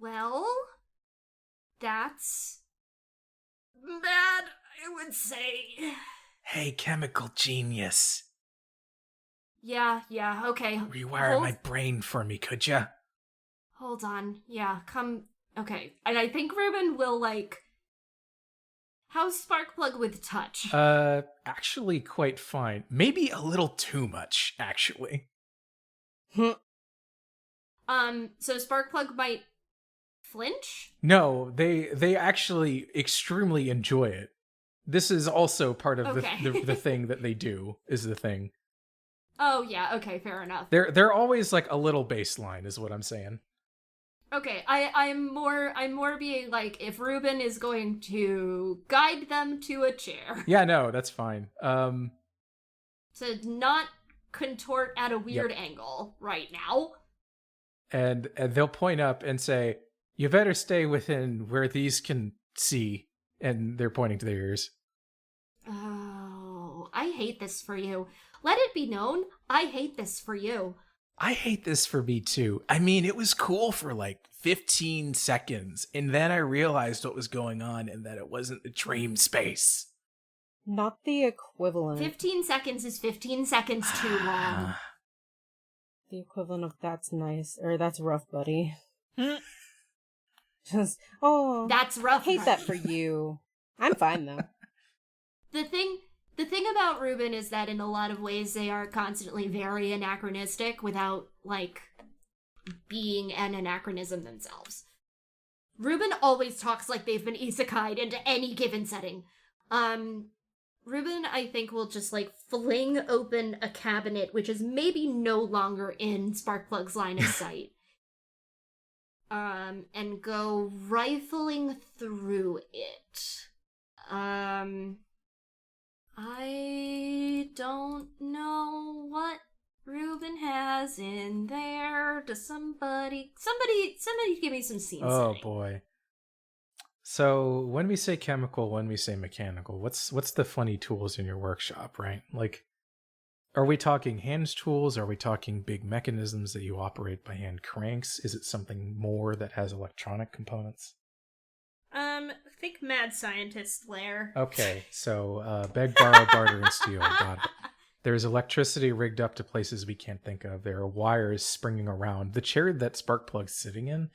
Well, that's bad, I would say. Hey, chemical genius. Yeah, okay. Rewire my brain for me, could ya? Hold on. Yeah, come. Okay. And I think Ruben will, like... How's Sparkplug with touch? Actually quite fine. Maybe a little too much, actually. So Sparkplug might flinch? No, they actually extremely enjoy it. This is also part of the thing that they do, is the thing. Oh, yeah, okay, fair enough. They're always like a little baseline, is what I'm saying. Okay, I'm more being like, if Ruben is going to guide them to a chair. Yeah, no, that's fine. To not contort at a weird angle right now. And they'll point up and say, you better stay within where these can see. And they're pointing to their ears. Oh, I hate this for you. Let it be known, I hate this for you. I hate this for me too. I mean, it was cool for like 15 seconds, and then I realized what was going on and that it wasn't the dream space. Not the equivalent. 15 seconds is 15 seconds too long. The equivalent of that's nice, or that's rough, buddy. Just, that's rough. Hate that for you. I'm fine though. The thing about Ruben is that in a lot of ways they are constantly very anachronistic without, like, being an anachronism themselves. Ruben always talks like they've been isekai'd into any given setting. Ruben, I think, will just, like, fling open a cabinet which is maybe no longer in Sparkplug's line of sight. And go rifling through it. I don't know what Ruben has in there. Does somebody give me some scene setting. Oh boy. So when we say chemical, when we say mechanical, what's the funny tools in your workshop, right? Like, are we talking hand tools? Are we talking big mechanisms that you operate by hand cranks? Is it something more that has electronic components? Think mad scientist lair. Okay, so beg, borrow, barter, and steal. Got it. There's electricity rigged up to places we can't think of. There are wires springing around. The chair that Sparkplug's sitting in,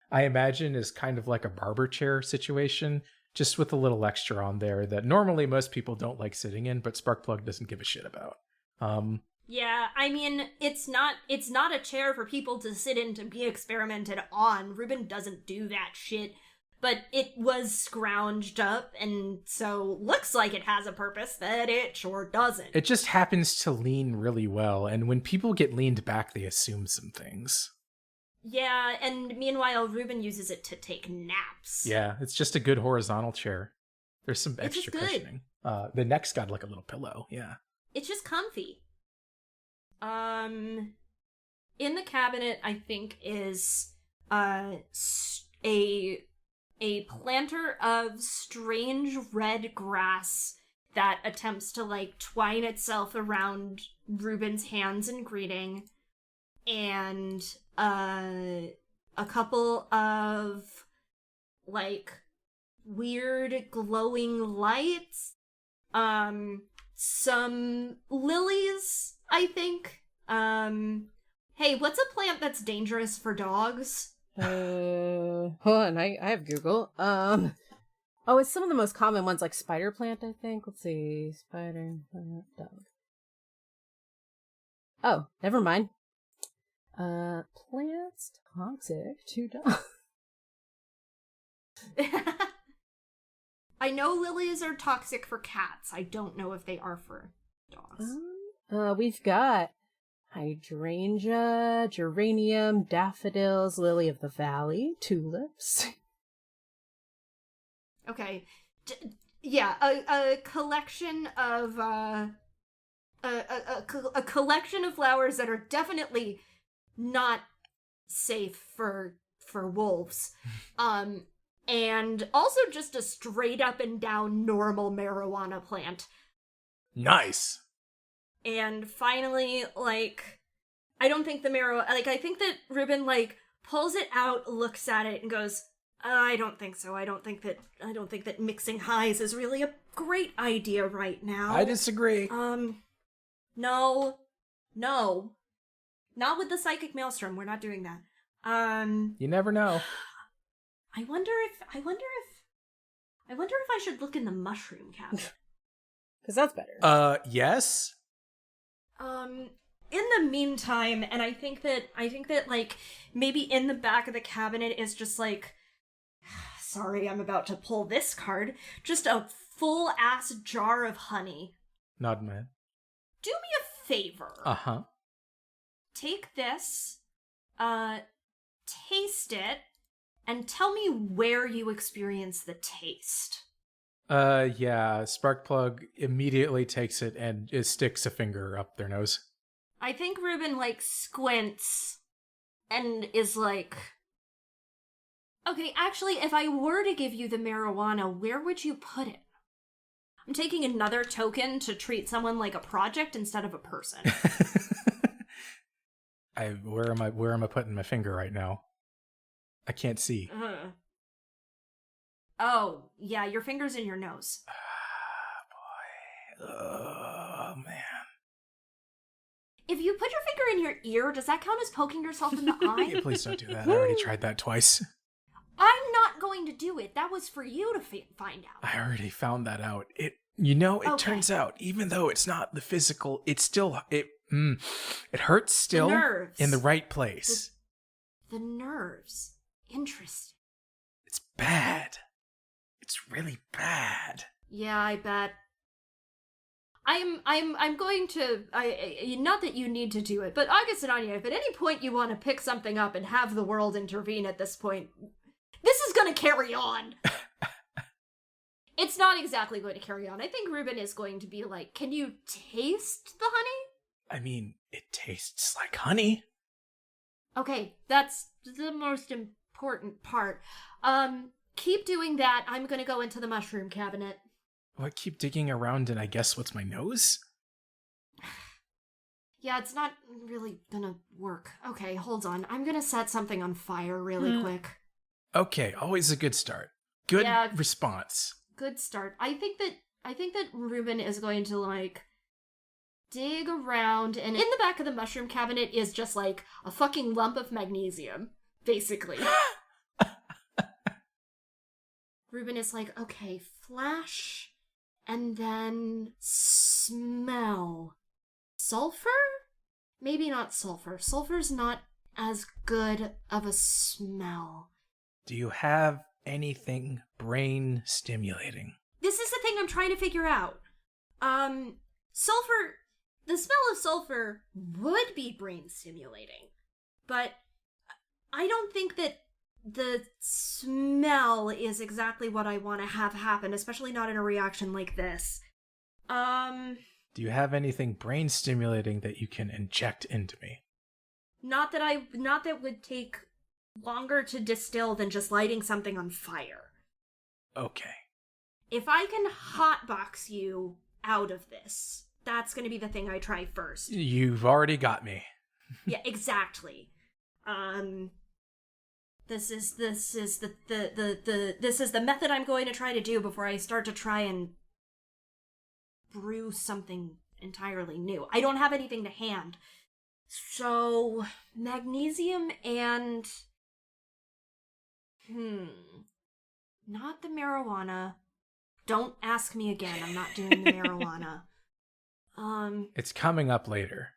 I imagine, is kind of like a barber chair situation, just with a little extra on there that normally most people don't like sitting in, but Sparkplug doesn't give a shit about. Yeah, I mean, it's not a chair for people to sit in to be experimented on. Ruben doesn't do that shit. But it was scrounged up, and so looks like it has a purpose that it sure doesn't. It just happens to lean really well, and when people get leaned back, they assume some things. Yeah, and meanwhile, Ruben uses it to take naps. Yeah, it's just a good horizontal chair. There's some extra cushioning. The neck's got like a little pillow, yeah. It's just comfy. In the cabinet, I think, is a planter of strange red grass that attempts to, like, twine itself around Ruben's hands in greeting, and a couple of, like, weird glowing lights, some lilies, I think. Hey, what's a plant that's dangerous for dogs? Hold on, I have Google. It's some of the most common ones, like spider plant, I think. Let's see. Spider plant, dog. Oh, never mind. Plants toxic to dogs. I know lilies are toxic for cats. I don't know if they are for dogs. We've got hydrangea, geranium, daffodils, lily of the valley, tulips. Okay. A collection of a collection of flowers that are definitely not safe for wolves. And also just a straight up and down normal marijuana plant. Nice. And finally, like, I don't think the marijuana, like, I think that Ruben, like, pulls it out, looks at it, and goes, I don't think so. I don't think that mixing highs is really a great idea right now. I disagree. No. Not with the psychic maelstrom. We're not doing that. You never know. I wonder if I should look in the mushroom cabinet. Because that's better. Yes? in the meantime, and I think that like maybe in the back of the cabinet is just like, sorry, I'm about to pull this card, just a full ass jar of honey. Nod my head. Do me a favor. Uh-huh. Take this, taste it, and tell me where you experience the taste. Yeah, Sparkplug immediately takes it and it sticks a finger up their nose. I think Ruben, like, squints and is like, okay, actually, if I were to give you the marijuana, where would you put it? I'm taking another token to treat someone like a project instead of a person. Where am I putting my finger right now? I can't see. Oh, yeah, your finger's in your nose. Boy. Oh, man. If you put your finger in your ear, does that count as poking yourself in the eye? Yeah, please don't do that. I already tried that twice. I'm not going to do it. That was for you to find out. I already found that out. It turns out, even though it's not the physical, it's still, it hurts still The nerves. in the right place. The nerves. Interesting. It's bad. It's really bad. Yeah, I bet. I'm going to, not that you need to do it, but August and Annya, if at any point you want to pick something up and have the world intervene at this point, this is going to carry on. It's not exactly going to carry on. I think Ruben is going to be like, can you taste the honey? I mean, it tastes like honey. Okay, that's the most important part. Keep doing that. I'm going to go into the mushroom cabinet. Oh, I keep digging around and I guess what's my nose? Yeah, it's not really gonna work. Okay, hold on. I'm gonna set something on fire really quick. Okay, always a good start. Good response. Good start. I think that Ruben is going to, like, dig around, and in the back of the mushroom cabinet is just, like, a fucking lump of magnesium, basically. Ruben is like, okay, flash, and then smell. Sulfur? Maybe not sulfur. Sulfur's not as good of a smell. Do you have anything brain stimulating? This is the thing I'm trying to figure out. Sulfur, the smell of sulfur would be brain stimulating, but I don't think that the smell is exactly what I want to have happen, especially not in a reaction like this. Do you have anything brain stimulating that you can inject into me? Not that would take longer to distill than just lighting something on fire. Okay. If I can hotbox you out of this, that's going to be the thing I try first. You've already got me. Yeah, exactly. This is the method I'm going to try to do before I start to try and brew something entirely new. I don't have anything to hand. So, magnesium and not the marijuana. Don't ask me again. I'm not doing the marijuana. It's coming up later.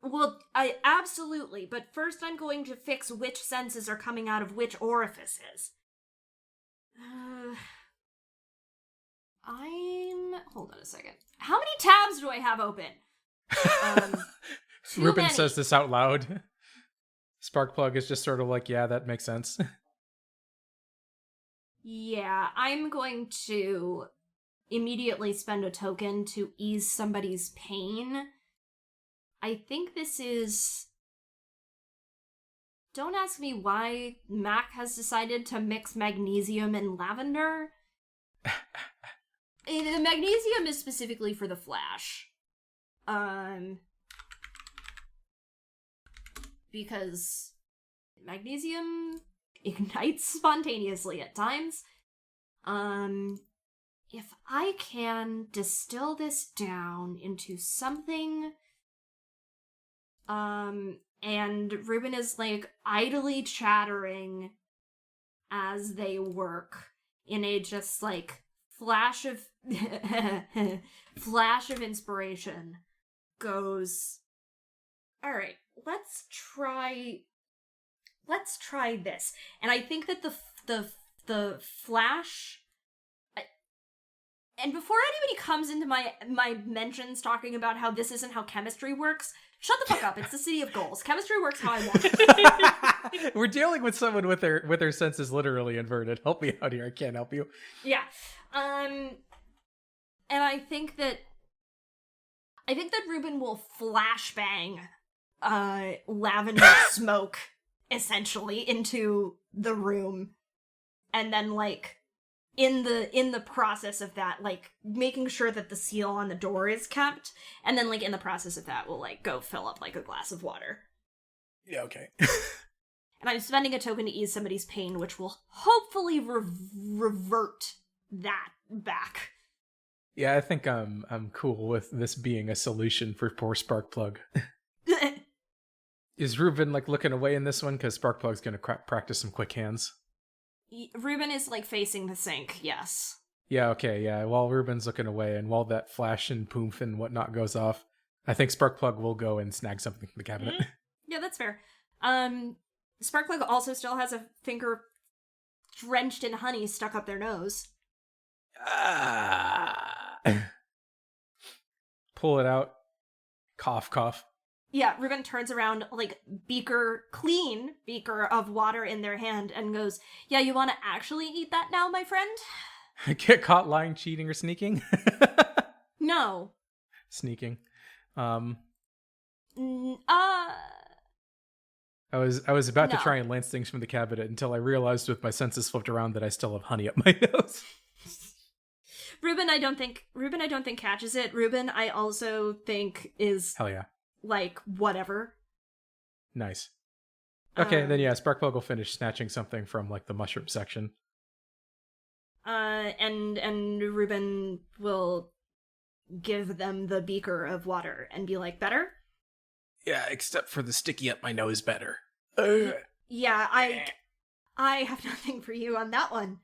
Well, I absolutely, but first I'm going to fix which senses are coming out of which orifices. Hold on a second. How many tabs do I have open? Ruben says this out loud. Sparkplug is just sort of like, yeah, that makes sense. Yeah, I'm going to immediately spend a token to ease somebody's pain. I think this is... Don't ask me why Mac has decided to mix magnesium and lavender. The magnesium is specifically for the flash. Because magnesium ignites spontaneously at times. If I can distill this down into something... and Ruben is, like, idly chattering as they work in a just, like, flash of inspiration goes, Alright, let's try this. And I think that the flash... And before anybody comes into my mentions talking about how this isn't how chemistry works, shut the fuck up. It's the city of goals. Chemistry works how I want it. We're dealing with someone with their senses literally inverted. Help me out here. I can't help you. Yeah. And I think that Ruben will flashbang lavender smoke essentially into the room, and then like in the process of that, like making sure that the seal on the door is kept, and then like in the process of that we'll like go fill up like a glass of water. Yeah, okay. And I'm spending a token to ease somebody's pain, which will hopefully revert that back. Yeah, I think I'm cool with this being a solution for poor Sparkplug. Is Ruben like looking away in this one? Because Sparkplug's going to practice some quick hands. Ruben is like facing the sink, yes. Yeah, okay, yeah. While Ruben's looking away and while that flash and poof and whatnot goes off, I think Sparkplug will go and snag something from the cabinet. Yeah, that's fair. Sparkplug also still has a finger drenched in honey stuck up their nose. Pull it out. Cough, cough. Yeah, Ruben turns around, like, clean beaker of water in their hand and goes, yeah, you want to actually eat that now, my friend? Get caught lying, cheating, or sneaking? No. Sneaking. I I was about to No. try and lance things from the cabinet until I realized with my senses flipped around that I still have honey up my nose. Ruben, I don't think catches it. Ruben, I also think is, Hell yeah. like, whatever. Nice. Okay, then yeah, Sparkplug will finish snatching something from like the mushroom section. And Ruben will give them the beaker of water and be like, better? Yeah, except for the sticky up my nose better. Yeah, I have nothing for you on that one.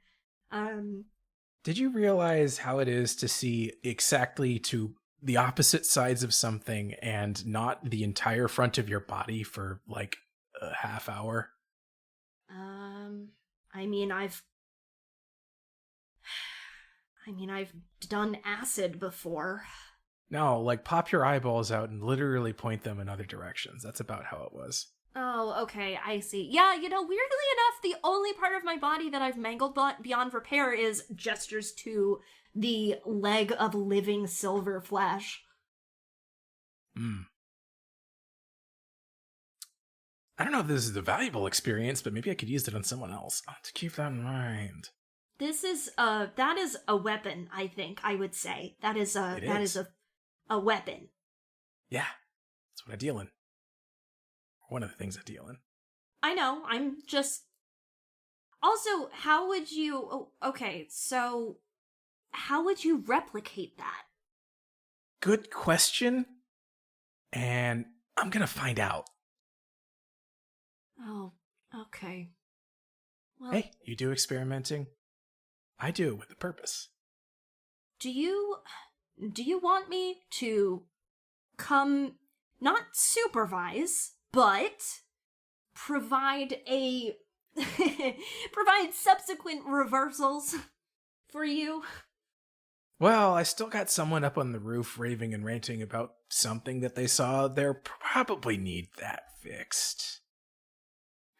Did you realize how it is to see exactly to the opposite sides of something and not the entire front of your body for like a half hour? I mean, I've done acid before. No, like pop your eyeballs out and literally point them in other directions. That's about how it was. Oh, okay, I see. Yeah, weirdly enough, the only part of my body that I've mangled beyond repair is gestures to the leg of living silver flesh. I don't know if this is a valuable experience, but maybe I could use it on someone else. I'll have to keep that in mind. That is a weapon, I think, I would say. That is a weapon. Yeah, that's what I deal in. One of the things I deal in. I know, I'm just... Also, how would you... Oh, okay, so... How would you replicate that? Good question. And I'm gonna find out. Oh, okay. Well, Hey, you do experimenting? I do, with a purpose. do you want me to come, not supervise, but provide provide subsequent reversals for you? Well, I still got someone up on the roof raving and ranting about something that they saw. They'll probably need that fixed.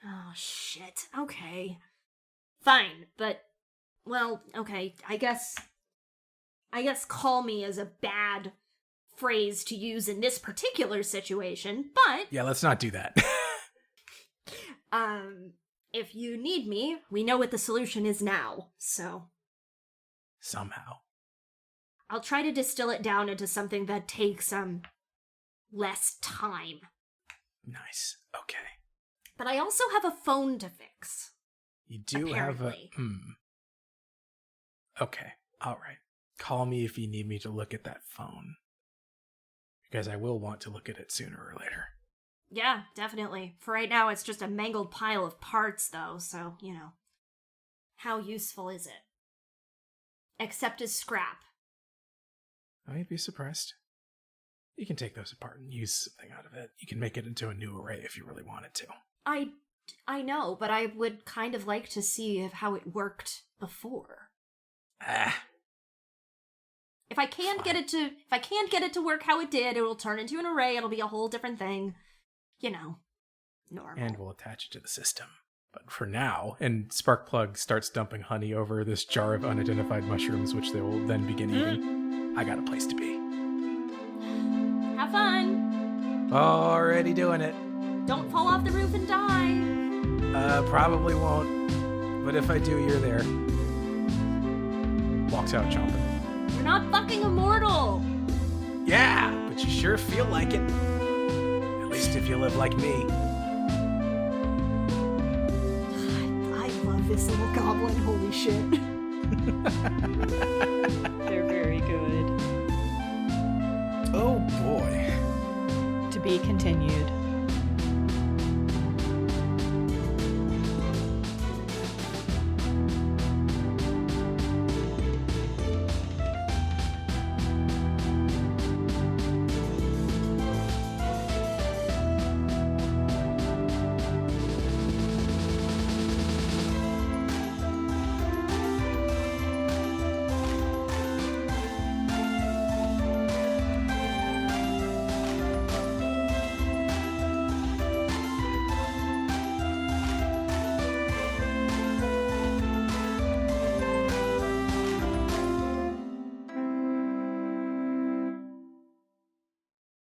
Oh, shit. Okay. Fine, but, well, okay, I guess call me is a bad phrase to use in this particular situation, but... Yeah, let's not do that. If you need me, we know what the solution is now, so... Somehow. I'll try to distill it down into something that takes, less time. Nice. Okay. But I also have a phone to fix. You do Apparently. have a... Okay. Alright. Call me if you need me to look at that phone. Because I will want to look at it sooner or later. Yeah, definitely. For right now, it's just a mangled pile of parts, though, so, how useful is it? Except as scrap. I'd be surprised. You can take those apart and use something out of it. You can make it into a new array if you really wanted to. I know, but I would kind of like to see how it worked before. If I can't get it to work how it did, it will turn into an array. It'll be a whole different thing. You know, normal. And we'll attach it to the system. But for now, and Sparkplug starts dumping honey over this jar of unidentified mushrooms, which they will then begin eating. I got a place to be. Have fun. Already doing it. Don't fall off the roof and die. Probably won't. But if I do, you're there. Walks out chomping. You're not fucking immortal. Yeah, but you sure feel like it. At least if you live like me. I love this little goblin. Holy shit. They're very good. Oh boy. To be continued.